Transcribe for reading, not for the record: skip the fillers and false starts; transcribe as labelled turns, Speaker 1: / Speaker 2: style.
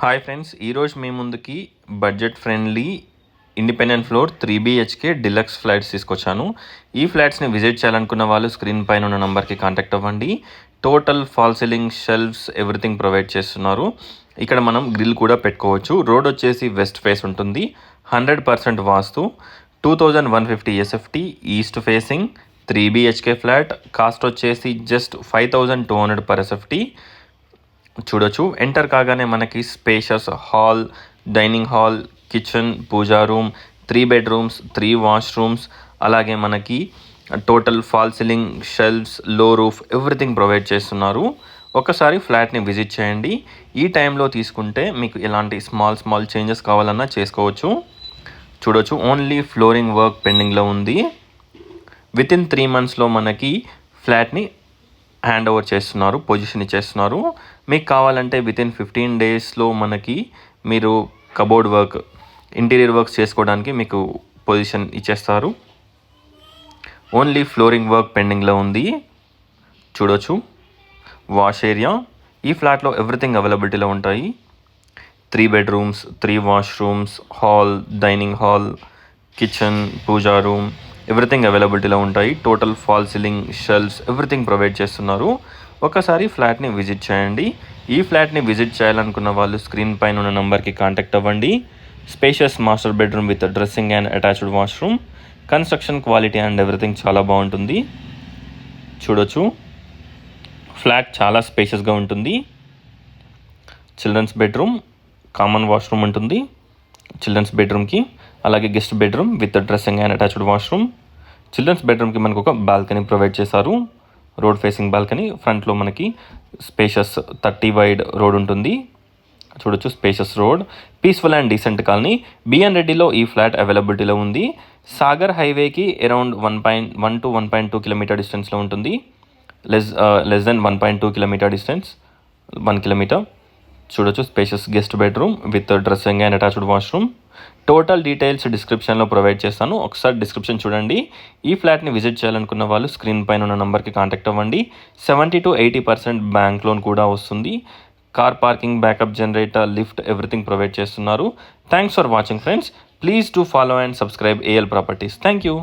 Speaker 1: Hi friends, ఈరోజు మీ ముందుకి budget friendly independent floor 3 BHK deluxe flats తీసుకొచ్చాను. ఈ ఫ్లాట్స్ని విజిట్ చేయాలనుకున్న వాళ్ళు స్క్రీన్ పైన ఉన్న నెంబర్కి కాంటాక్ట్ అవ్వండి. Total fall ceiling, shelves, everything provide చేస్తున్నారు. ఇక్కడ మనం గ్రిల్ కూడా పెట్టుకోవచ్చు. రోడ్ వచ్చేసి వెస్ట్ ఫేస్ ఉంటుంది. 100% vastu. 2150 SFT, east facing, 3 BHK flat. Cost వచ్చేసి జస్ట్ 5200 per SFT. చూడొచ్చు. ఎంటర్ కాగానే మనకి spacious hall, dining hall, kitchen, pooja room, 3 bedrooms, 3 washrooms, అలాగే మనకి total fall ceiling, shelves, low roof, everything provide చేస్తున్నారు. ఒకసారి ఫ్లాట్ని విజిట్ చేయండి. ఈ టైంలో తీసుకుంటే మీకు ఎలాంటి స్మాల్ చేంజెస్ కావాలన్నా చేసుకోవచ్చు. చూడొచ్చు, ఓన్లీ ఫ్లోరింగ్ వర్క్ పెండింగ్లో ఉంది. వితిన్ 3 monthsలో మనకి ఫ్లాట్ని హ్యాండ్ ఓవర్ చేస్తున్నారు, పొజిషన్ ఇచ్చేస్తున్నారు. మీకు కావాలంటే వితిన్ 15 daysలో మనకి మీరు కబోర్డ్ వర్క్, ఇంటీరియర్ వర్క్స్ చేసుకోవడానికి మీకు పొజిషన్ ఇచ్చేస్తారు. ఓన్లీ ఫ్లోరింగ్ వర్క్ పెండింగ్లో ఉంది. చూడొచ్చు, వాష్ ఏరియా. ఈ ఫ్లాట్లో ఎవ్రీథింగ్ అవైలబిలిటీలో ఉంటాయి. 3 bedrooms, 3 washrooms, hall, dining hall, kitchen, pooja room, everything అవైలబిలిటీలో ఉంటాయి. Total fall ceiling, shelves, everything provide చేస్తున్నారు. ఒకసారి ఫ్లాట్ని విజిట్ చేయండి. ఈ ఫ్లాట్ని విజిట్ చేయాలనుకున్న వాళ్ళు స్క్రీన్ పైన ఉన్న నెంబర్కి కాంటాక్ట్ అవ్వండి. Spacious master bedroom with dressing and attached washroom. Construction quality and everything చాలా బాగుంటుంది. చూడొచ్చు, ఫ్లాట్ చాలా స్పేషియస్గా ఉంటుంది. చిల్డ్రన్స్ బెడ్రూమ్, కామన్ వాష్రూమ్ ఉంటుంది చిల్డ్రన్స్ బెడ్రూమ్కి. అలాగే guest bedroom with dressing and attached washroom. Children's బెడ్రూమ్కి మనకు ఒక బాల్కనీ ప్రొవైడ్ చేశారు, రోడ్ ఫేసింగ్ బాల్కనీ. ఫ్రంట్లో మనకి స్పేషియస్ 30 wide రోడ్ ఉంటుంది. చూడొచ్చు, spacious road, peaceful and decent colony. BN రెడ్డిలో ఈ ఫ్లాట్ అవైలబిలిటీలో ఉంది. సాగర్ హైవేకి అరౌండ్ 1 to 1.2 kilometer డిస్టెన్స్లో ఉంటుంది. Less than 1.2 kilometer distance, 1 kilometer. చూడొచ్చు, spacious guest bedroom with dressing and attached washroom. Total details డిస్క్రిప్షన్లో ప్రొవైడ్ చేస్తాను, ఒకసారి డిస్క్రిప్షన్ చూడండి. ఈ ఫ్లాట్ని విజిట్ చేయాలనుకున్న వాళ్ళు స్క్రీన్ పైన ఉన్న నెంబర్కి కాంటాక్ట్ అవ్వండి. 70 to 80% బ్యాంక్ లోన్ కూడా వస్తుంది. Car parking, backup generator, lift, everything provide చేస్తున్నారు. Thanks for watching friends. Please to follow and subscribe AL Properties. Thank you.